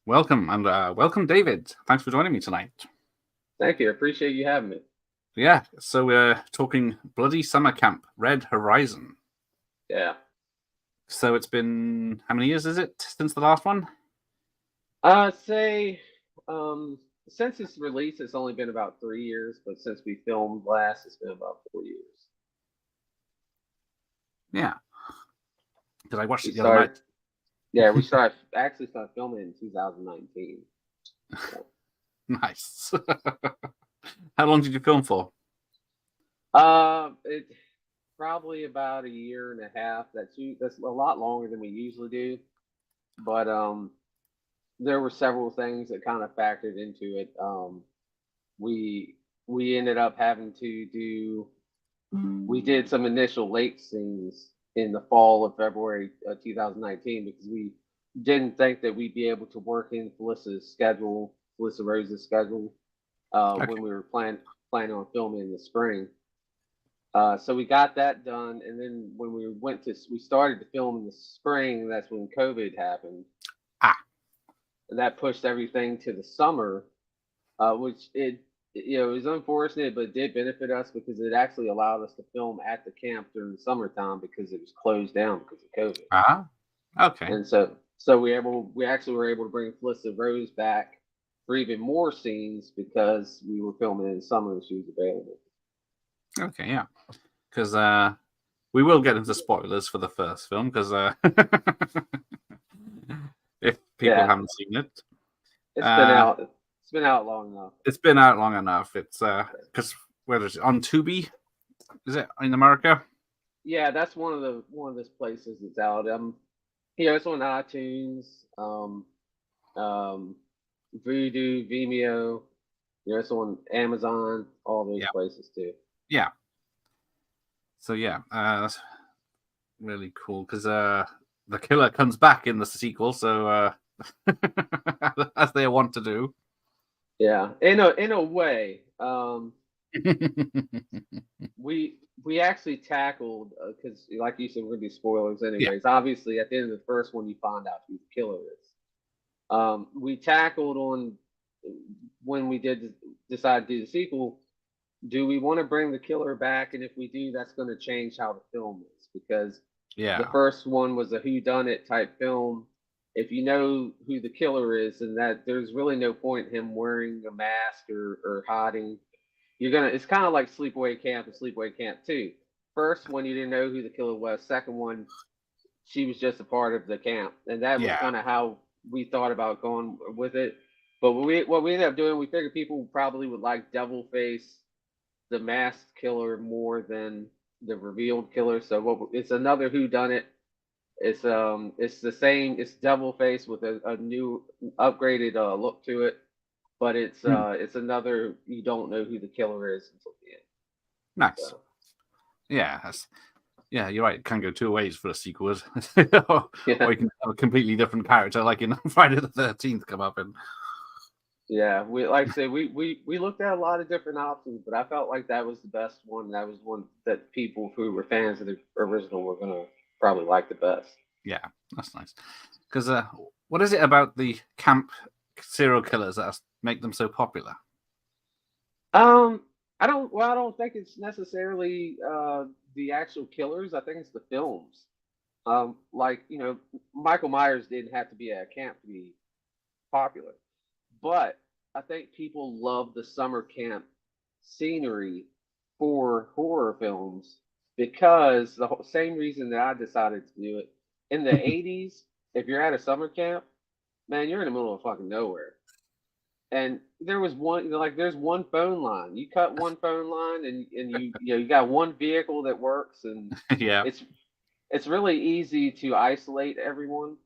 Welcome and welcome, David. Thanks for joining me tonight. Thank you. I appreciate you having me. Yeah, so we're talking Bloody Summer Camp: Red Horizon. Yeah. So it's been how many years is it since the last one? Say, since its release, it's only been about 3 years, but since we filmed last, it's been about 4 years. Yeah, because I watched We it the other night. started, yeah, we started actually started filming in 2019. So. Nice. How long did you film for? It probably about a year and a half. That's a lot longer than we usually do, but there were several things that kind of factored into it. We we ended up having to do we did some initial lake scenes in the fall of February 2019 because we didn't think that we'd be able to work in Felissa Rose's schedule, Okay. when we were planning on filming in the spring. So we got that done, and then when we started to film in the spring. That's when COVID happened, Ah, and that pushed everything to the summer, which it was unfortunate, but it did benefit us because it actually allowed us to film at the camp during the summertime because it was closed down because of COVID. okay. And so we actually were able to bring Felissa Rose back for even more scenes because we were filming in the summer and she was available. Okay, yeah. Because we will get into spoilers for the first film because if people Yeah, haven't seen it, it's been uh, out. It's been out long enough. it's been out long enough. It's because whether it's on Tubi, is it in America? Yeah, that's one of those places that's out. It's on iTunes, um, Vudu, Vimeo. It's on Amazon, all those Yeah, places too. yeah. So yeah, that's really cool because the killer comes back in the sequel. So as they want to do. Yeah, in a way, we actually tackled because, like you said, we're gonna be spoilers Yeah, anyways. Obviously, at the end of the first one, you find out who the killer is. We tackled on when we did decide to do the sequel. Do we want to bring the killer back? And if we do, that's going to change how the film is because the yeah, first one was a whodunit type film. If you know who the killer is, and that there's really no point in him wearing a mask or hiding. It's kind of like Sleepaway Camp and Sleepaway Camp 2. First one, you didn't know who the killer was. Second one, she was just a part of the camp, and that was yeah. kind of how we thought about going with it. But what we ended up doing, we figured people probably would like Devilface, the masked killer, more than the revealed killer. So it's another Who Done It. It's the same. It's Devilface with a new upgraded look to it, but Hmm. it's another you don't know who the killer is until the end. Nice. So Yeah, yeah. You're right. It can go two ways for a sequel, yeah, or you can have a completely different character, like in Friday the 13th, come up and yeah. We like I said, we looked at a lot of different options, but I felt like that was the best one. That was one that people who were fans of the original were gonna probably like the best. yeah, that's nice. Because what is it about the camp serial killers that make them so popular? Um, I don't. Well, I don't think it's necessarily the actual killers. I think it's the films. Like Michael Myers didn't have to be at a camp to be popular, but I think people love the summer camp scenery for horror films because same reason that I decided to do it. In the '80s, if you're at a summer camp, man, you're in the middle of fucking nowhere. And there was there's one phone line. You cut one phone line, and you got one vehicle that works, and Yeah, it's it's really easy to isolate everyone.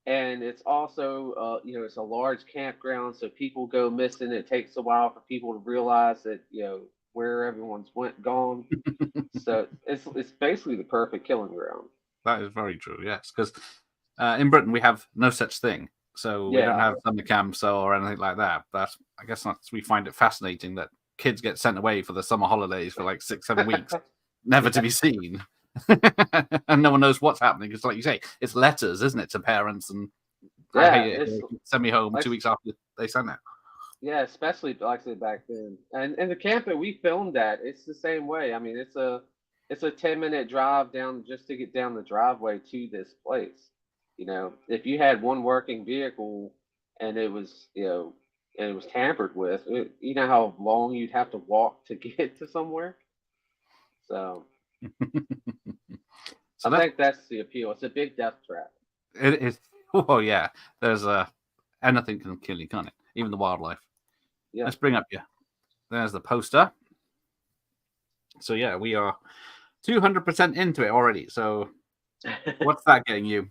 And it's also it's a large campground, so people go missing. It takes a while for people to realize that where everyone's went gone. So it's basically the perfect killing ground. that is very true. Yes, because in Britain we have no such thing, so we don't Yeah. have summer camps or anything like that. But I guess we find it fascinating that kids get sent away for the summer holidays for like 6, 7 weeks, never to Yeah. be seen, and no one knows what's happening. Because, like you say, it's letters, isn't it, to parents and I Yeah, hate it. it's They send me home like 2 weeks after they sent it. yeah, especially like I said back then. And the camp that we filmed at, it's the same way. I mean, it's a 10-minute drive down just to get down the driveway to this place. You know, if you had one working vehicle and it was, and it was tampered with, you know how long you'd have to walk to get to somewhere? So So I let's think that's the appeal. It's a big death trap. it is. Oh yeah, there's anything can kill you, can't it? Even the wildlife. Yeah. Let's bring up yeah. There's the poster. So yeah, we are 200% into it already. So what's that getting you?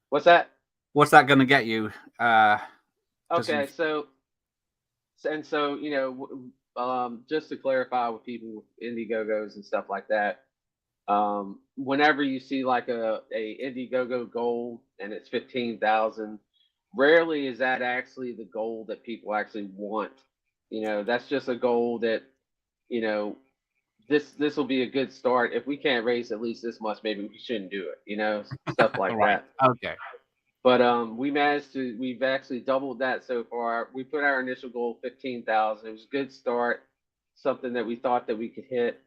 What's that? What's that going to get you? Because Okay, you've so just to clarify with people with Indiegogos and stuff like that, whenever you see like a Indiegogo goal and it's 15,000, rarely is that actually the goal that people actually want. That's just a goal that you know this will be a good start. If we can't raise at least this much, maybe we shouldn't do it. Stuff like right. that. Okay. But we've actually doubled that so far. We put our initial goal 15,000. It was a good start, something that we thought that we could hit,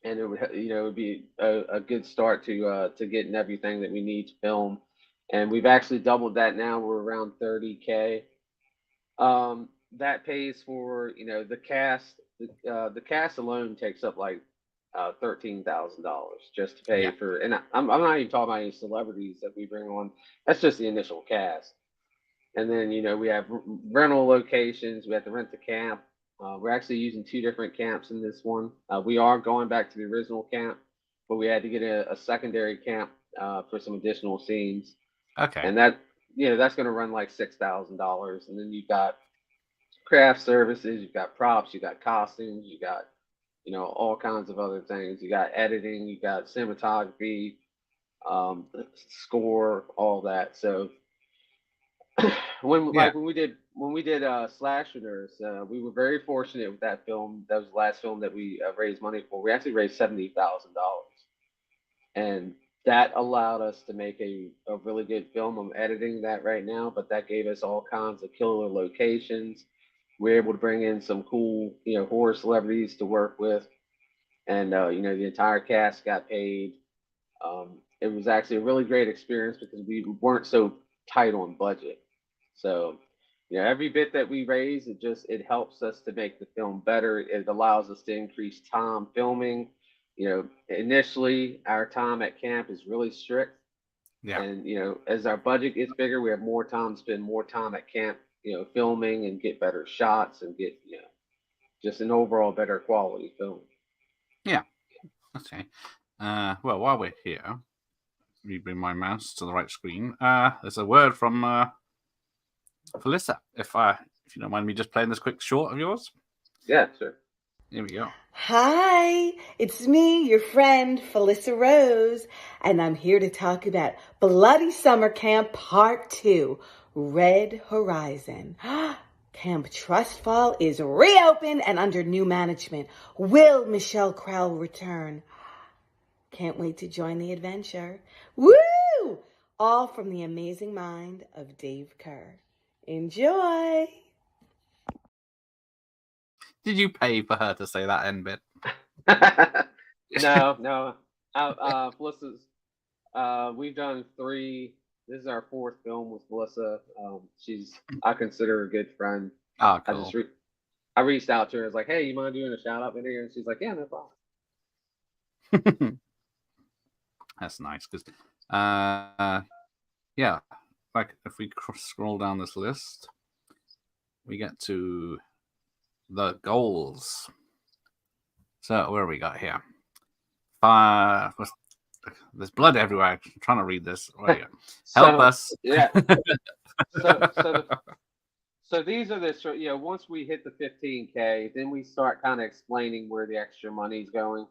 and it would be a good start to getting everything that we need to film. And we've actually doubled that now. We're around 30K. That pays for the cast. The cast alone takes up like $13,000 just to pay Yeah. for, and I'm not even talking about any celebrities that we bring on. That's just the initial cast, and then we have rental locations. We have to rent the camp. We're actually using two different camps in this one. We are going back to the original camp, but we had to get a secondary camp for some additional scenes, Okay. and that's going to run like $6,000. And then you've got craft services, you've got props, you got costumes, you got all kinds of other things. You got editing, you got cinematography, score, all that. So when Yeah. like when we did Slasher Nurse, we were very fortunate with that film. That was the last film that we raised money for. We actually raised $70,000, and that allowed us to make a really good film. I'm editing that right now, but that gave us all kinds of killer locations. We were able to bring in some cool, horror celebrities to work with, and the entire cast got paid. It was actually a really great experience because we weren't so tight on budget. So, every bit that we raise, it helps us to make the film better. It allows us to increase time filming. Initially, our time at camp is really strict, Yeah. and as our budget gets bigger, we have more time to spend more time at camp, filming and get better shots and get just an overall better quality film. Yeah. Okay. Well, while we're here, let me bring my mouse to the right screen. There's a word from Felissa. If you don't mind me just playing this quick short of yours. Yeah, sure. Here we go. Hi, it's me, your friend, Felissa Rose, and I'm here to talk about Bloody Summer Camp Part 2, Red Horizon. Camp Trustfall is reopened and under new management. Will Michelle Crowell return? Can't wait to join the adventure. Woo! All from the amazing mind of Dave Kerr. Enjoy! Did you pay for her to say that end bit? No. Felissa's. We've done 3. This is our 4th film with Felissa. I consider her a good friend. Oh, cool. I reached out to her. I was like, "Hey, you mind doing a shout out video?" And she's like, "Yeah, no problem." That's nice because, yeah, like if we scroll down this list, we get to the goals. So where we got here? 5. There's blood everywhere. I'm trying to read this. Right. Help us. Yeah. So these are once we hit the 15K, then we start kind of explaining where the extra money's going.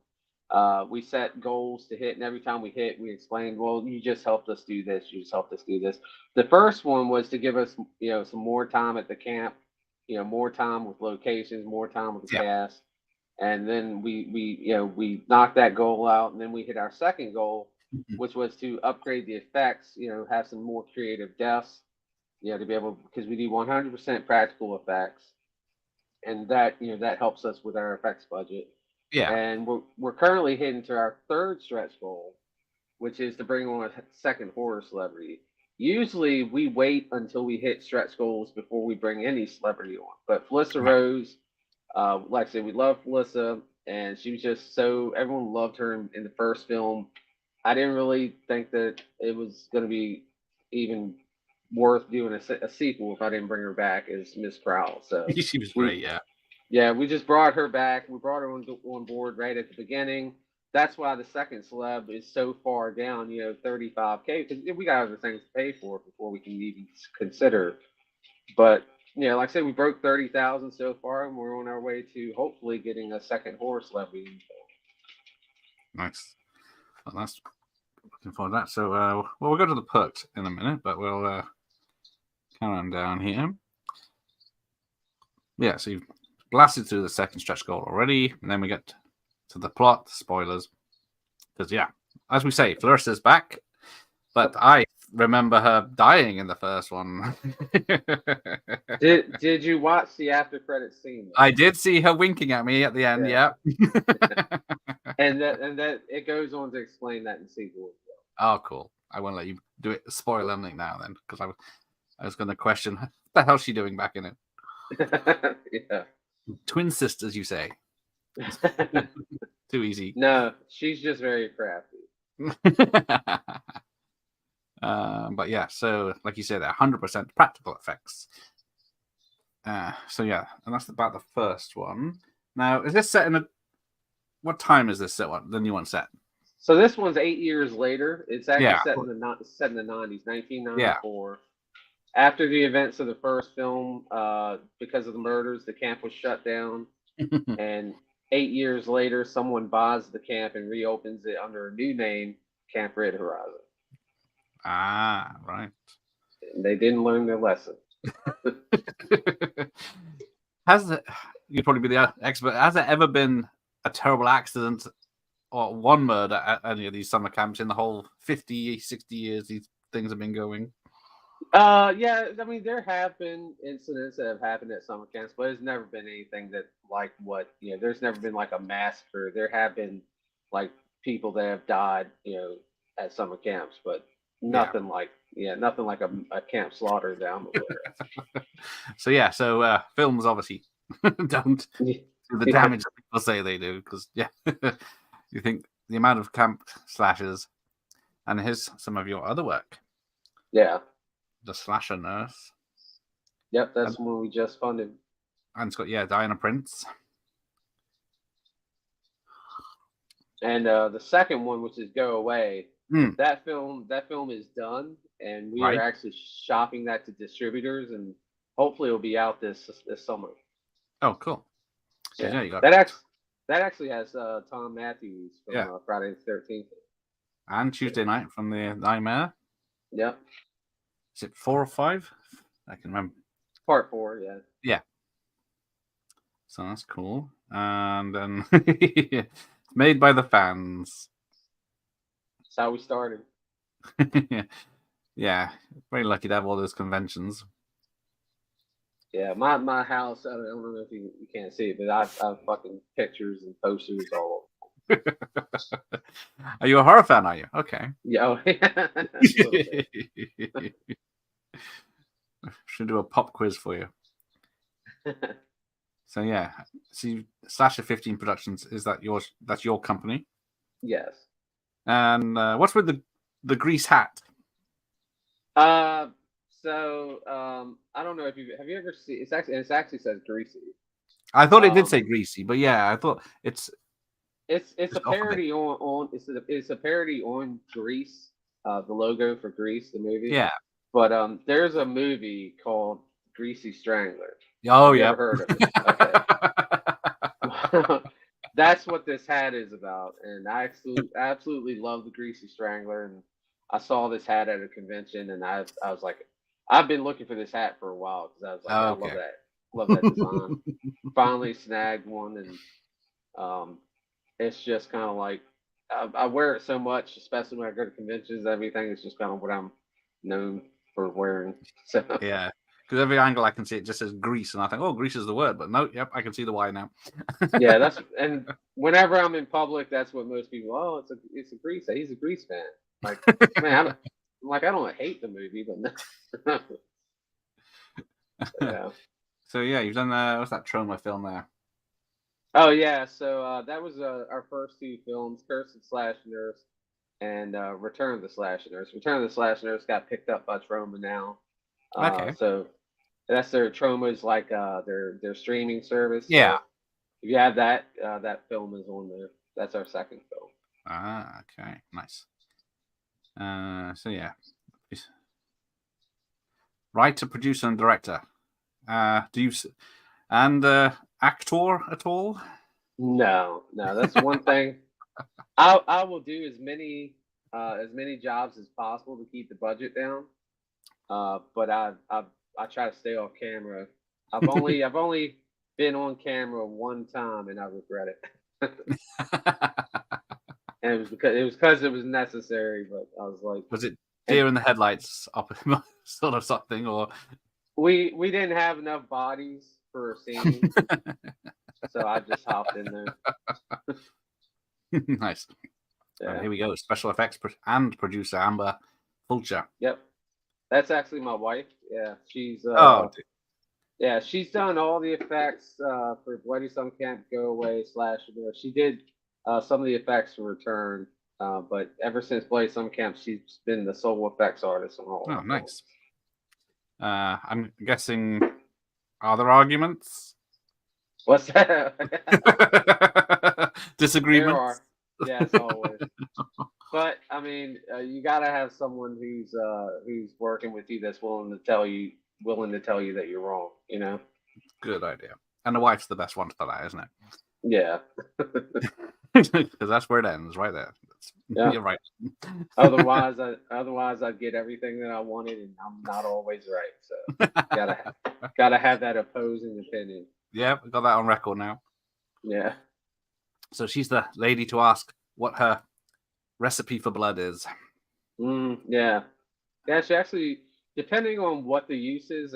We set goals to hit, and every time we hit, we explained, well, you just helped us do this. You just helped us do this. The first one was to give us, some more time at the camp, more time with locations, more time with the cast. And then we knocked that goal out, and then we hit our second goal, which was to upgrade the effects. Have some more creative deaths. To be able, because we do 100% practical effects, and that helps us with our effects budget. Yeah. And we're currently heading to our third stretch goal, which is to bring on a second horror celebrity. Usually, we wait until we hit stretch goals before we bring any celebrity on. But Felissa Right. Rose, like I said, we love Felissa, and she was just everyone loved her in the first film. I didn't really think that it was going to be even worth doing a sequel if I didn't bring her back as Miss Prowl. So She was we, great, yeah. yeah, we just brought her back. We brought her on board right at the beginning. That's why the second celeb is so far down, 35K, because we got other things to pay for before we can even consider. But like I said, we broke 30,000 so far, and we're on our way to hopefully getting a second horror celebrity. Nice. Well, that's looking forward to that. So, we'll go to the perks in a minute, but we'll carry on down here. Yeah, so you've blasted through the second stretch goal already, and then we get to the plot. Spoilers. Because, yeah, as we say, Flerissa's back, but I remember her dying in the first one. Did you watch the after credits scene? I did see her winking at me at the end, yeah. and that it goes on to explain that in sequel. Oh, cool. I won't let you do it. Spoil anything now, then, because I was going to question what the hell's she doing back in it. Yeah. Twin sisters, you say? Too easy. No, she's just very crafty. But yeah, so like you said, 100% practical effects. So yeah, and that's about the first one. Now, is this set in what time is this set? What the new one set? So this one's 8 years later. It's actually Yeah. set in the 90s, 1994. Yeah. After the events of the first film, because of the murders, the camp was shut down. And 8 years later, someone buys the camp and reopens it under a new name, Camp Red Horizon. Ah, right. And they didn't learn their lesson. You'd probably be the expert. Has there ever been a terrible accident or one murder at any of these summer camps in the whole 50, 60 years these things have been going? Yeah, I mean, there have been incidents that have happened at summer camps, but it's never been anything that like what, there's never been like a massacre. There have been like people that have died, at summer camps, but nothing like a camp slaughter down the way. So films obviously don't do the damage that people say they do, because you think the amount of camp slashes, and here's some of your other work. Yeah. The Slasher Nurse. Yep, that's one we just funded. And it's got Diana Prince. And the second one, which is Go Away, Mm. that film is done, and we are actually shopping that to distributors, and hopefully it'll be out this summer. Oh, cool. Yeah, you got that actually has Tom Matthews from Friday the 13th. And Tuesday Night from the Nightmare. Yep. Is it 4 or 5? I can remember. Part 4, yeah. Yeah. So that's cool. And then it's made by the fans. That's how we started. Yeah. Very lucky to have all those conventions. Yeah, my house, I don't know if you can't see it, but I've fucking pictures and posters all over. Are you a horror fan, are you? Okay. Yeah. Should do a pop quiz for you. So yeah, Slasher 15 Productions, that's your company? Yes. And what's with the grease hat? So I don't know if have you ever seen it actually says Greasy. I thought it did say Greasy, but yeah, I thought it's a parody on it's a parody on Grease, the logo for Grease, the movie. Yeah. But there's a movie called Greasy Strangler. Oh yeah. Never heard of it. Okay. That's what this hat is about, and I absolutely love the Greasy Strangler. And I saw this hat at a convention, and I was like, I've been looking for this hat for a while because I was like, I love that design. Finally snagged one, and it's just kind of like I wear it so much, especially when I go to conventions. Everything is just kind of what I'm known for wearing. So Yeah. Because every angle I can see, it just says Greece, and I think, oh, Greece is the word. But no, yep, I can see the Y now. yeah, and whenever I'm in public, that's what most people. Oh, it's a Grease. He's a Grease fan. Like, man, I don't hate the movie, but yeah. So yeah, you've done what's that Troma film there? Oh yeah, so that was our first two films, Curse of Slash Nurse and Return of the Slash Nurse. Return of the Slash Nurse got picked up by Troma now. Okay. So that's their Troma's like their streaming service. Yeah. So if you have that, that film is on there. That's our second film. Ah, okay, nice. So yeah, writer, producer, and director. Do you and actor at all? No, that's one thing. I will do as many jobs as possible to keep the budget down. But I try to stay off camera. I've only been on camera one time and I regret it. And it was because it was necessary, but I was like, Was it deer in the headlights up sort of something, or we didn't have enough bodies for a scene, so I just hopped in there. Nice. Yeah. Here we go. Special effects and producer Amber Fulcher. Yep. That's actually my wife. Yeah. She's yeah, she's done all the effects for Bloody Some Can't Go Away / she did some of the effects for Return, but ever since Bloody Some Camp, she's been the sole effects artist on all. Oh, nice. I'm guessing, are there arguments? What's that? Disagreements? There are. Yes, always. But I mean, you gotta have someone who's working with you that's willing to tell you that you're wrong. You know. Good idea. And the wife's the best one for that, isn't it? Yeah. Because that's where it ends, right there. Yeah. You're right. Otherwise, I'd get everything that I wanted, and I'm not always right. So gotta have that opposing opinion. Yeah, we got that on record now. Yeah. So she's the lady to ask what her recipe for blood is. Yeah. Yeah. She actually, depending on what the use is,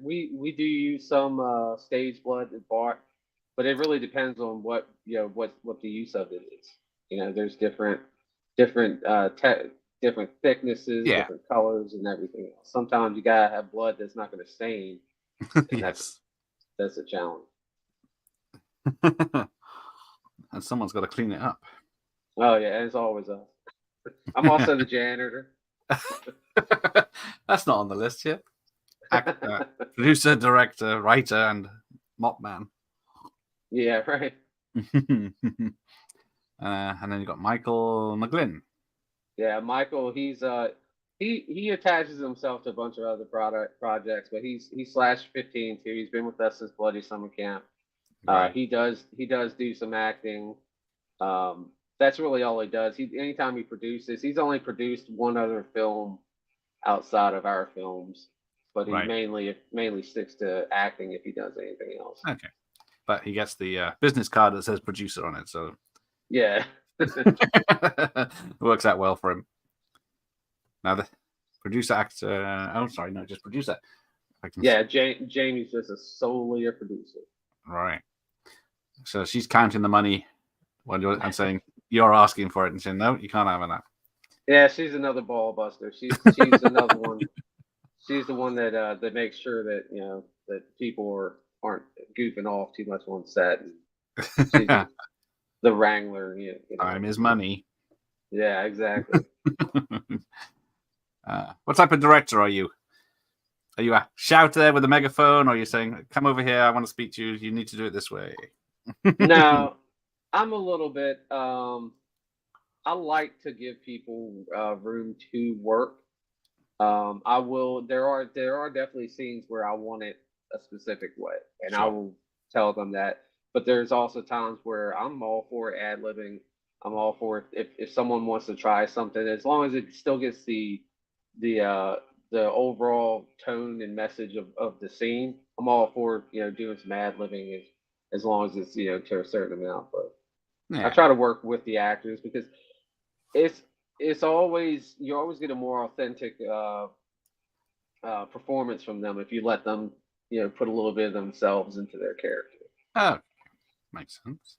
we do use some stage blood at Bart, but it really depends on what the use of it is. You know, there's different different thicknesses, Yeah. different colors, and everything else. Sometimes you gotta have blood that's not going to stain. Yes. That's a challenge. And someone's got to clean it up. Oh yeah, and it's always us. I'm also the janitor. That's not on the list yet. Actor, producer, director, writer, and mop man. Yeah, right. And then you got Michael McGlynn. Yeah, Michael. He's he attaches himself to a bunch of other projects, but he's /15 too. He's been with us since Bloody Summer Camp. Right. He does do some acting. That's really all he does. Anytime he produces, he's only produced one other film outside of our films, but he mainly sticks to acting if he does anything else. Okay, but he gets the business card that says producer on it, so yeah, it works out well for him. Now the producer actor. Oh, sorry, no, just producer. Yeah, Jamie's just solely a producer. Right. So she's counting the money and saying you're asking for it, and saying no, you can't have enough. Yeah, she's another ball buster. She's another one. She's the one that makes sure that that people aren't goofing off too much on set. And she's the wrangler. Time is money. Yeah, exactly. What type of director are you? Are you a shouter there with a megaphone, or are you saying, "Come over here, I want to speak to you. You need to do it this way"? No, I'm a little bit. I like to give people room to work. I will. There are definitely scenes where I want it a specific way, and I will tell them that. But there's also times where I'm all for ad-libbing. I'm all for it if someone wants to try something, as long as it still gets the overall tone and message of the scene. I'm all for doing some ad-libbing as long as it's to a certain amount. But I try to work with the actors because it's always you always get a more authentic performance from them if you let them put a little bit of themselves into their character. Oh, makes sense.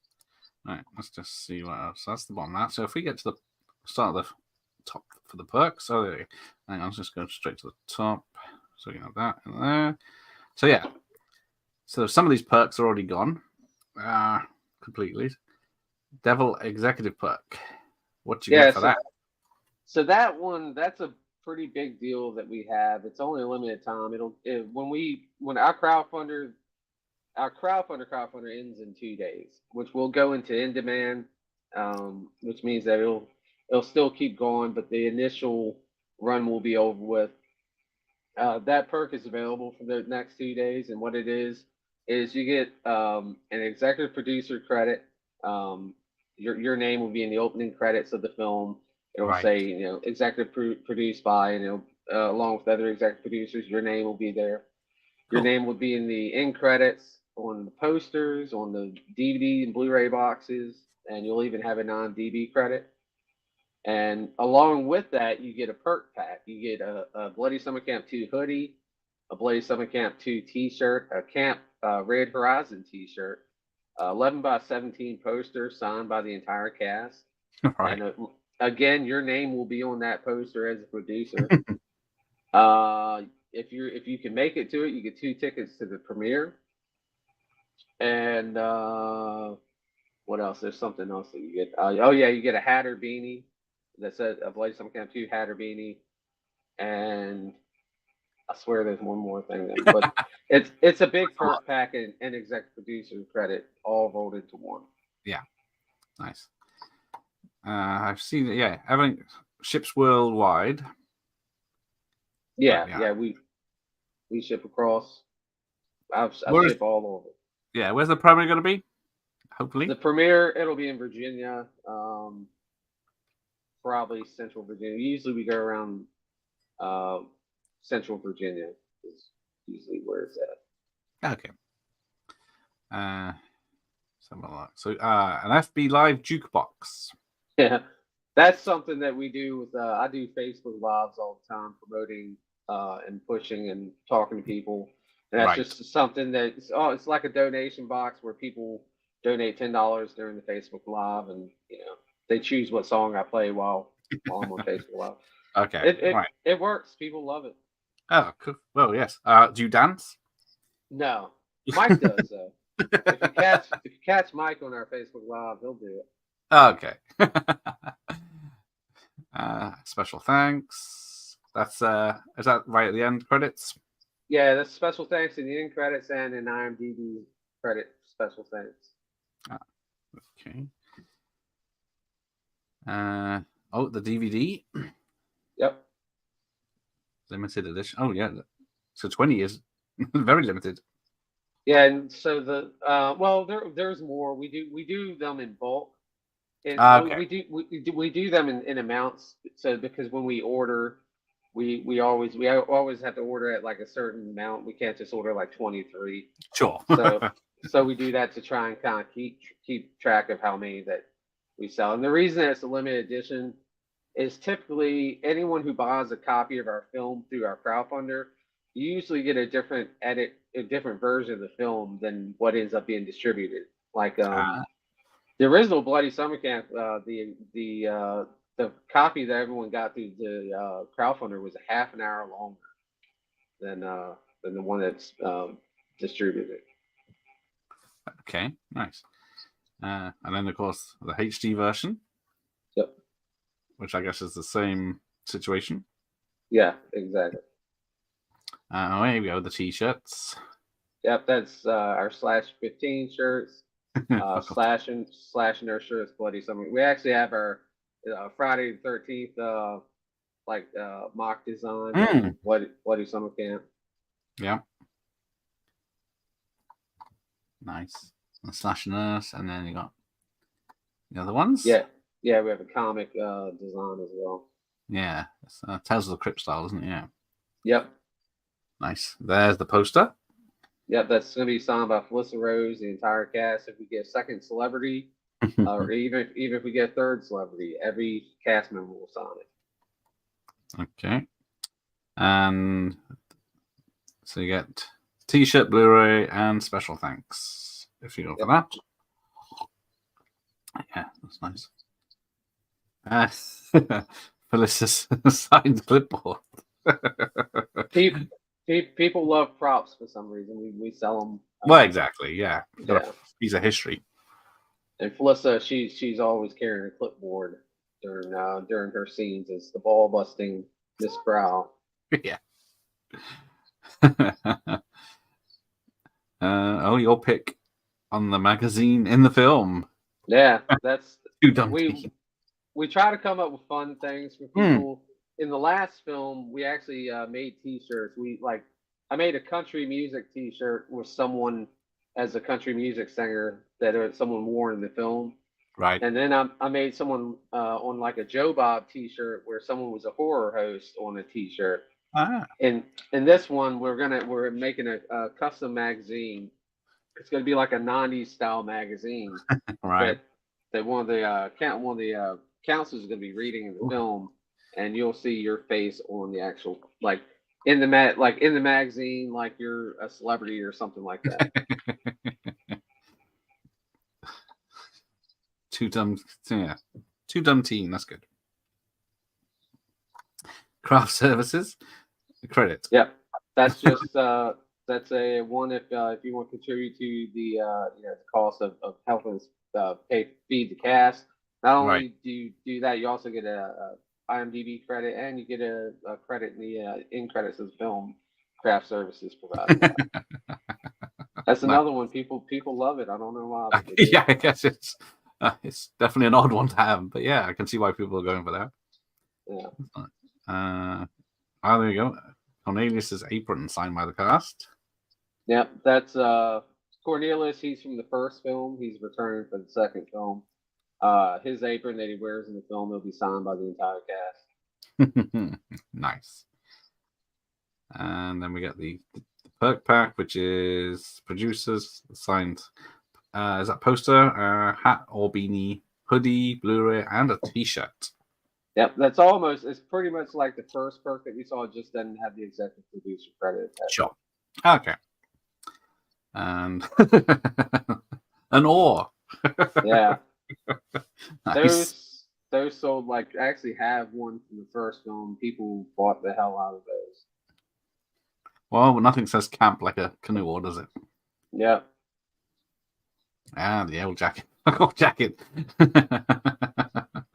Right, let's just see what else. That's the bottom of that. So if we get to the start of the top for the perks, oh, there we go. Hang on, let's just go straight to the top. So you have that in there. So yeah, so some of these perks are already gone completely. Devil Executive perk. What do you get for that? So that one, that's a pretty big deal that we have. It's only a limited time. When our crowdfunder ends in 2 days, which will go into in demand, which means that it'll still keep going, but the initial run will be over with. That perk is available for the next 2 days, and what it is you get an executive producer credit. Your name will be in the opening credits of the film. It'll say executive produced by, and along with other executive producers, your name will be there. Your name will be in the end credits, on the posters, on the DVD and Blu-ray boxes, and you'll even have a non-DB credit. And along with that, you get a perk pack. You get a Bloody Summer Camp 2 hoodie, a Bloody Summer Camp 2 t-shirt, a Camp Red Horizon t-shirt, 11x17 poster signed by the entire cast. Right. And again, your name will be on that poster as a producer. If you can make it to it, you get 2 tickets to the premiere. And what else? There's something else that you get. You get a Hatter beanie that says a Bloody Summer Camp 2 Hatter beanie, and I swear there's one more thing there, but it's a big perk pack and executive producer credit all rolled into one. Yeah, nice. I've seen it. Yeah, everything ships worldwide. Yeah, we ship across. I ship all over. Yeah, where's the premiere going to be? Hopefully, the premiere it'll be in Virginia, probably Central Virginia. Usually we go around Central Virginia is usually where it's at. Okay. So an FB Live jukebox. Yeah, that's something that we do with. I do Facebook Lives all the time, promoting and pushing and talking to people. And that's just something that it's like a donation box where people donate $10 during the Facebook Live, and they choose what song I play while I'm on Facebook Live. Okay, it works. People love it. Oh, cool. Well, yes. Do you dance? No, Mike does though. If you catch Mike on our Facebook Live, he'll do it. Okay. Special thanks. That's is that right at the end credits? Yeah, that's special thanks in the end credits and in IMDb credit special thanks. Okay. The DVD. Yep. Limited edition. Oh yeah. So 20 years. Very limited. Yeah, and so there's more. We do them in bulk. And okay. we do them in amounts. So because when we order, we always have to order at like a certain amount. We can't just order like 23. Sure. So we do that to try and kind of keep track of how many that we sell. And the reason it's a limited edition is typically anyone who buys a copy of our film through our crowdfunder, you usually get a different version of the film than what ends up being distributed. Like the original Bloody Summer Camp, the copy that everyone got through the crowdfunder was a half an hour longer than the one that's distributed. Okay, nice. And then of course the HD version. Yep. Which I guess is the same situation. Yeah, exactly. Here we go, the t-shirts. Yep, that's our /15 shirts. Slashing our shirts, Bloody Summer. We actually have our Friday the 13th mock design. Bloody Summer Camp. Yeah. Nice. And Slashing Nurse, and then you got the other ones. Yeah, we have a comic design as well. Yeah, it's Tales of the Crypt style, isn't it? Yeah. Yep. Nice. There's the poster. Yep, that's going to be signed by Felissa Rose, the entire cast. If we get a second celebrity or even if we get a third celebrity, every cast member will sign it. Okay. And so you get T-shirt, Blu-ray, and special thanks if you go for that. Yeah, that's nice. Felicia's signed clipboard. People love props for some reason. We sell them. Well, exactly. Yeah. Yeah. Piece of history. And Felissa, she's always carrying a clipboard during her scenes as the ball busting Miss Brow. Yeah. Your pick on the magazine in the film. Yeah, that's Too dumb. We try to come up with fun things for people. In the last film, we actually made T-shirts. I made a country music T-shirt with someone as a country music singer that someone wore in the film. Right. And then I made someone on like a Joe Bob T-shirt where someone was a horror host on a T-shirt. And in this one, we're making a custom magazine. It's going to be like a '90s style magazine. Right. That one of the counselors is going to be reading in the film, and you'll see your face on the actual in the magazine, like you're a celebrity or something like that. Too dumb teen. That's good. Craft services credit. Yep, that's just that's a one if you want to contribute to the the cost of helping feed the cast. Not only do you do that, you also get a IMDb credit, and you get a credit in the in credits of the film. Craft services provided. That's another one. People love it. I don't know why. Yeah, I guess it's definitely an odd one to have, but yeah, I can see why people are going for that. Yeah. There you go. Cornelius's apron signed by the cast. Yep, that's Cornelius. He's from the first film. He's returning for the second film. His apron that he wears in the film will be signed by the entire cast. Nice. And then we got the perk pack, which is producers signed. Is that poster, hat or beanie, hoodie, Blu-ray, and a T-shirt? Yep, it's pretty much like the first perk that we saw. It just doesn't have the executive producer credit. Sure. Okay. And an oar. Yeah. Nice. Those sold I actually have one from the first film. People bought the hell out of those. Well, nothing says camp like a canoe oar, does it? Yep. The old jacket. Old jacket.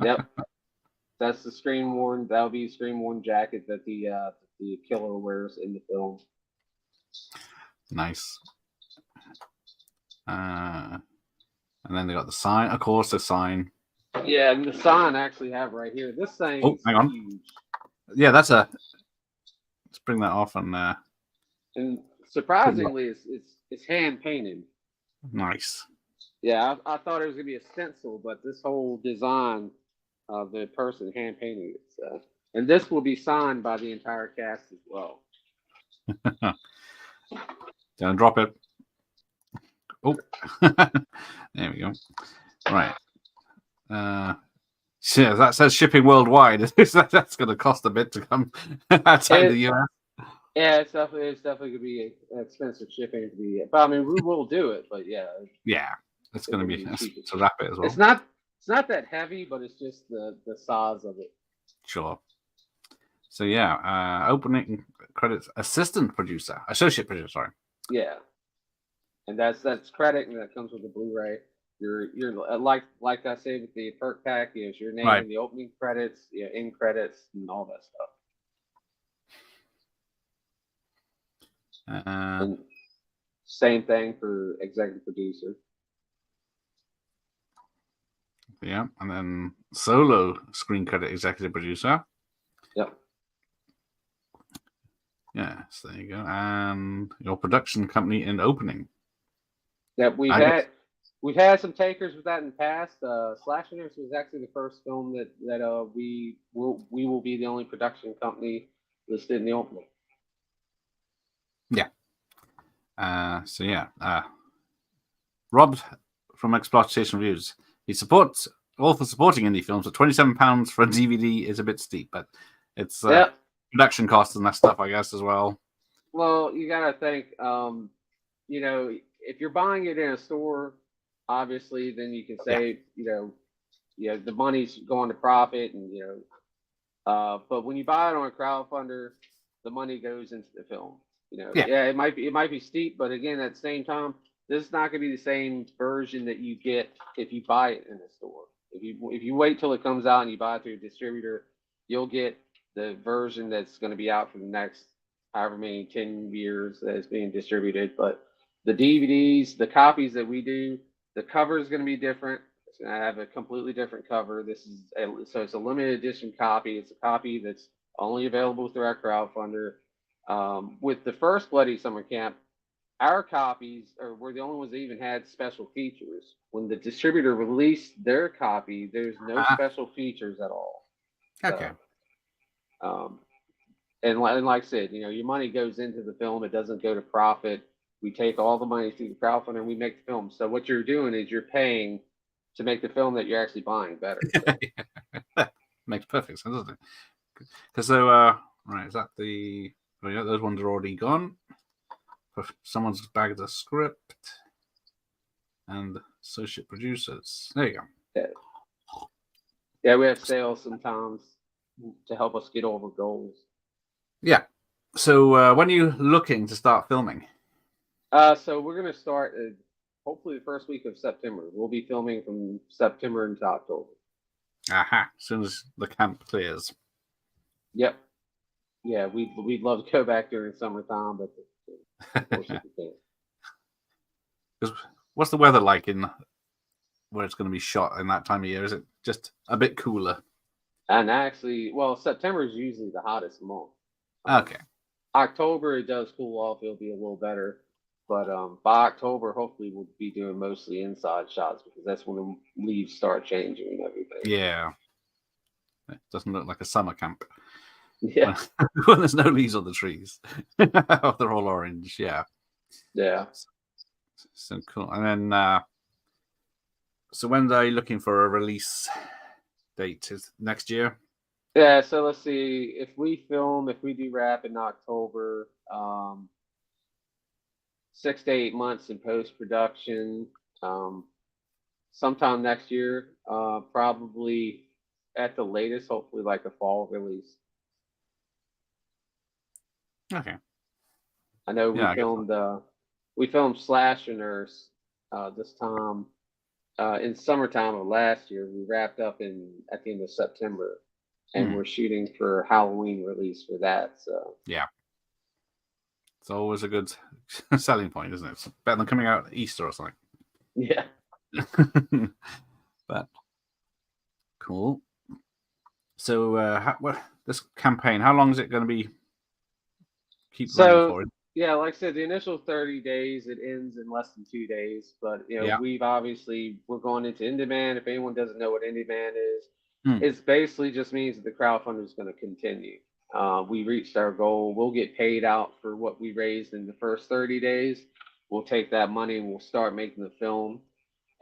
Yep. That's the screen worn. That'll be a screen worn jacket that the killer wears in the film. Nice. And then they got the sign. Of course, the sign. Yeah, and the sign I actually have right here. This thing. Oh, hang on. Huge. Yeah, that's a. Let's bring that off and. And surprisingly, it's hand painted. Nice. Yeah, I thought it was gonna be a stencil, but this whole design of the person hand painting it. So. And this will be signed by the entire cast as well. Don't drop it. Oh, there we go. Right. Yeah, that says shipping worldwide. That's going to cost a bit to come outside the US. Yeah, it's definitely going to be expensive shipping to be. But I mean, we will do it. But yeah. Yeah, it's going to be to wrap it as well. It's not that heavy, but it's just the size of it. Sure. So yeah, opening credits, associate producer. Sorry. Yeah, and that's credit, and that comes with the Blu-ray. You're like I said with the perk pack, it's your name in the opening credits, end credits, and all that stuff. And same thing for executive producer. Yeah, and then solo screen credit executive producer. Yep. Yeah, so there you go. And your production company in opening. Yep, we've had some takers with that in the past. Slashers was actually the first film that we will be the only production company listed in the opening. Yeah. Rob from Exploitation Reviews. he supports all for supporting indie films, but £27 for a DVD is a bit steep. But it's Yep. production costs and that stuff, I guess, as well. Well, you gotta think. You know, if you're buying it in a store, obviously, then you can say, the money's going to profit, and but when you buy it on a crowdfunder, the money goes into the film. Yeah. It might be steep, but again, at the same time, this is not going to be the same version that you get if you buy it in the store. If you wait till it comes out and you buy it through a distributor, you'll get the version that's going to be out for the next however many 10 years that it's being distributed. But the DVDs, the copies that we do, the cover is going to be different. It's going to have a completely different cover. So it's a limited edition copy. It's a copy that's only available through our crowdfunder. With the first Bloody Summer Camp, our copies were the only ones that even had special features. When the distributor released their copy, there's no special features at all. Okay. And like I said, your money goes into the film. It doesn't go to profit. We take all the money through the crowdfunder and we make the film. So what you're doing is you're paying to make the film that you're actually buying better. So. Makes perfect sense, doesn't it? Because right, is that the? Oh, yeah, those ones are already gone. Someone's bagged a script and associate producers. There you go. Yeah, we have sales sometimes to help us get over goals. Yeah. So when are you looking to start filming? So we're going to start hopefully the first week of September. We'll be filming from September into October. Aha! As soon as the camp clears. Yep. Yeah, we'd love to go back during summertime, but unfortunately we can't. What's the weather like in where it's going to be shot in that time of year? Is it just a bit cooler? And actually, September is usually the hottest month. Okay. October, it does cool off. It'll be a little better. But by October, hopefully, we'll be doing mostly inside shots because that's when the leaves start changing and everything. Yeah. It doesn't look like a summer camp. Yeah. When there's no leaves on the trees. They're all orange. Yeah. Yeah. So cool. And then, so when are you looking for a release date? Is next year? Yeah. So let's see. If we do wrap in October, 6 to 8 months in post-production, sometime next year, probably at the latest, hopefully like a fall release. Okay. I know we filmed Slasher Nurse this time in summertime of last year. We wrapped up at the end of September, and we're shooting for Halloween release for that. So yeah. It's always a good selling point, isn't it? It's better than coming out Easter or something. Yeah. But cool. So, this campaign, how long is it going to be? Keep running for it? Yeah, like I said, the initial 30 days, it ends in less than 2 days. But we're going into in demand. If anyone doesn't know what in demand is, it basically just means that the crowdfunder is going to continue. We reached our goal. We'll get paid out for what we raised in the first 30 days. We'll take that money and we'll start making the film,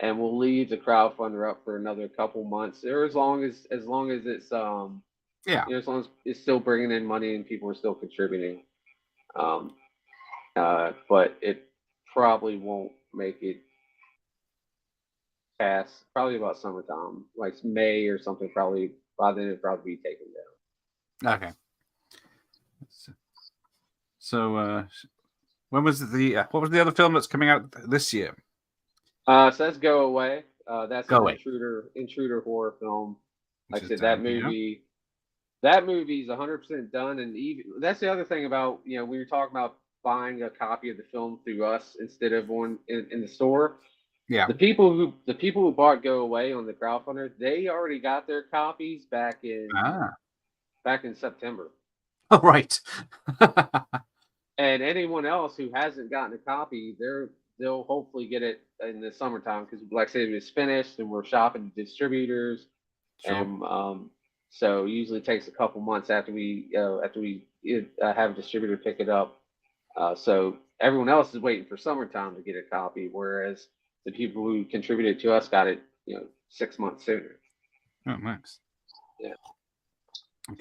and we'll leave the crowdfunder up for another couple months, or as long as it's as long as it's still bringing in money and people are still contributing. But it probably won't make it past probably about summertime, like May or something. Probably by then it'll probably be taken down. Okay. So, when was what was the other film that's coming out this year? So that's Go Away. That's Go an Away. intruder horror film. Like I said, done, that movie's 100% done, and even that's the other thing about we were talking about buying a copy of the film through us instead of in the store. Yeah. The people who bought Go Away on the crowdfunder, they already got their copies back in September. Oh, right. And anyone else who hasn't gotten a copy, they'll hopefully get it in the summertime because, like I said, it's finished and we're shopping distributors. Sure. And so it usually takes a couple months after we have a distributor pick it up. So everyone else is waiting for summertime to get a copy, whereas the people who contributed to us got it 6 months sooner. Oh, nice. Yeah.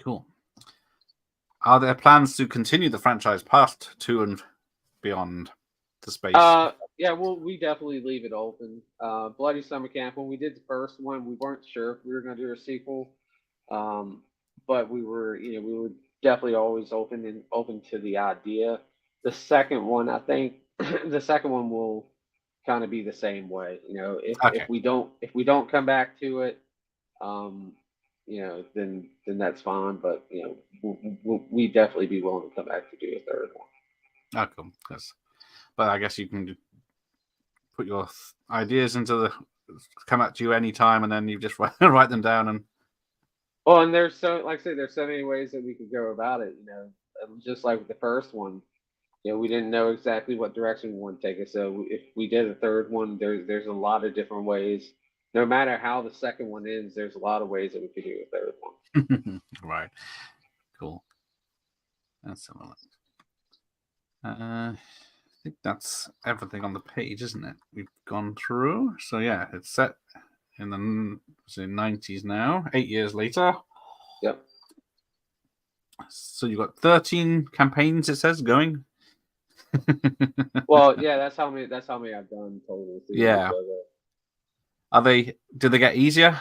Cool. Are there plans to continue the franchise past 2 and beyond to space? Yeah, well, we definitely leave it open. Bloody Summer Camp, when we did the first one, we weren't sure if we were going to do a sequel, but we were definitely always open to the idea. The second one, I think, the second one will kind of be the same way. If we don't come back to it, then that's fine. But we definitely be willing to come back to do a third one. Oh, cool. Yes. But I guess you can put your ideas into come at you anytime, and then you just write them down. And well, and there's like I said, there's so many ways that we could go about it. Just like with the first one, we didn't know exactly what direction we want to take it. So if we did a third one, there's a lot of different ways. No matter how the second one ends, there's a lot of ways that we could do a third one. Right. Cool. That's a lot. I think that's everything on the page, isn't it? We've gone through. So yeah, it's set in the 90s now, 8 years later. Yep. So you've got 13 campaigns, it says, going. Well, yeah, that's how many I've done totally. Yeah. Do they get easier?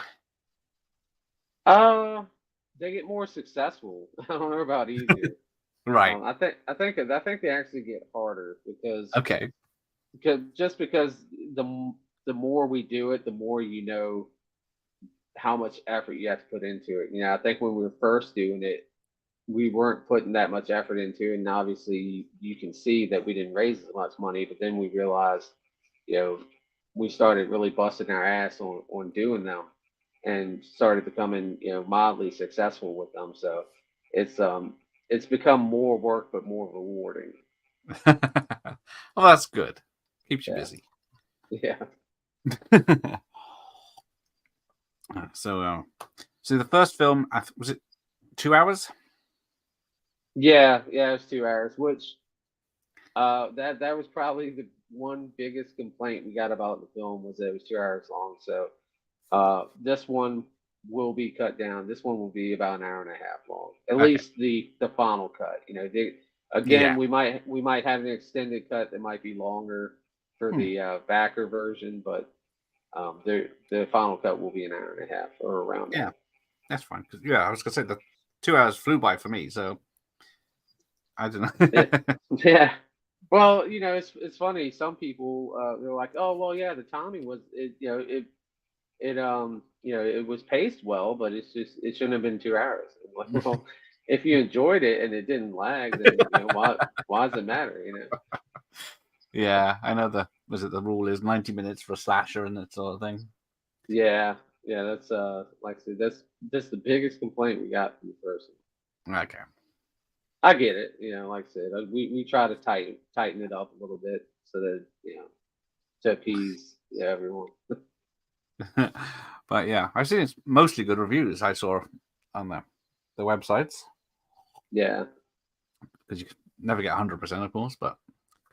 They get more successful. I don't know about easier. Right. I think they actually get harder because the more we do it, the more how much effort you have to put into it. I think when we were first doing it, we weren't putting that much effort into it, and obviously you can see that we didn't raise as much money. But then we realized, we started really busting our ass on doing them, and started becoming mildly successful with them. So it's become more work but more rewarding. Well, that's good. Keeps you busy. Yeah. So the first film, was it 2 hours? Yeah, it was 2 hours, which that was probably the one biggest complaint we got about the film, was that it was 2 hours long. So this one will be cut down. This one will be about an hour and a half long, at least the final cut. We might have an extended cut that might be longer for the backer version, but the final cut will be an hour and a half or around. Yeah, that's fine. I was gonna say the 2 hours flew by for me, so I don't know. Yeah. Well, it's funny. Some people they're like, "Oh, well, yeah, the timing was it was paced well, but it shouldn't have been 2 hours." I'm like, well, if you enjoyed it and it didn't lag, then why does it matter? Yeah, I know the rule is 90 minutes for a slasher and that sort of thing. Yeah, that's like I said, that's the biggest complaint we got from the first one. Okay. I get it. Like I said, we try to tighten it up a little bit so that to appease everyone. But yeah, I've seen it's mostly good reviews. I saw on the websites. Yeah, because you can never get 100%, of course, but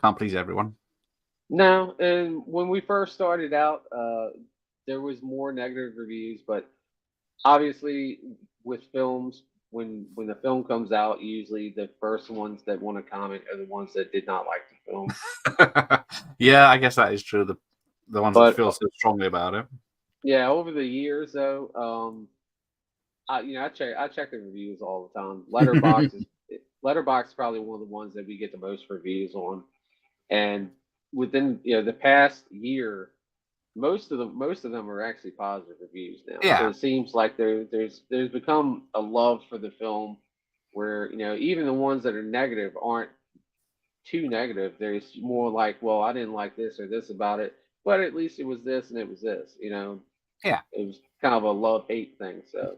can't please everyone. No, and when we first started out, there was more negative reviews, but obviously with films, when the film comes out, usually the first ones that want to comment are the ones that did not like the film. Yeah, I guess that is true. The ones that feel so strongly about it. Yeah, over the years though, I check the reviews all the time. Letterboxd is probably one of the ones that we get the most reviews on, and within the past year, most of them are actually positive reviews now. Yeah. So it seems like there's become a love for the film, where even the ones that are negative aren't too negative. There's more like, well, I didn't like this or this about it, but at least it was this and it was this. Yeah. It was kind of a love-hate thing. So.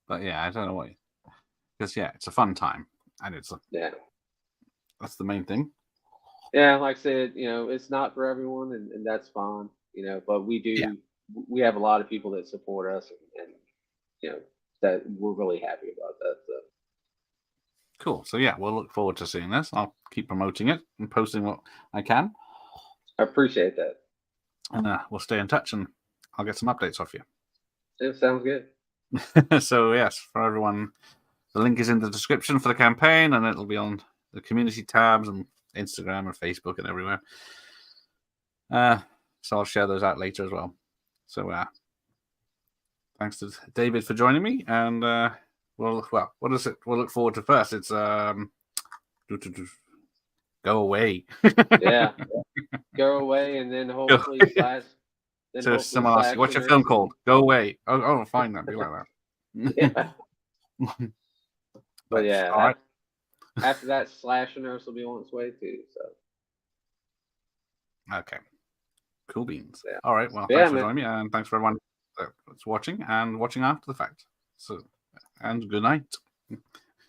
But yeah, I don't know why. Because it's a fun time, and that's the main thing. Yeah, like I said, it's not for everyone, and that's fine. But we have a lot of people that support us, and that we're really happy about that. So. Cool. So yeah, we'll look forward to seeing this. I'll keep promoting it and posting what I can. I appreciate that. And we'll stay in touch, and I'll get some updates off you. It sounds good. So yes, for everyone, the link is in the description for the campaign, and it'll be on the community tabs and Instagram and Facebook and everywhere. So I'll share those out later as well. So thanks to David for joining me, and what is it? We'll look forward to first. It's Go Away. Yeah, Go Away, and then hopefully slash. Then So hopefully someone asks, "What's your film called?" Go Away. Oh, fine, that'd be like that. Yeah. But yeah, all right. After that, Slash Nurse will be on its way too. So Okay, cool beans. Yeah. All right. Well, Yeah, thanks for man. joining me, and thanks for everyone that's watching and watching after the fact. So, and good night.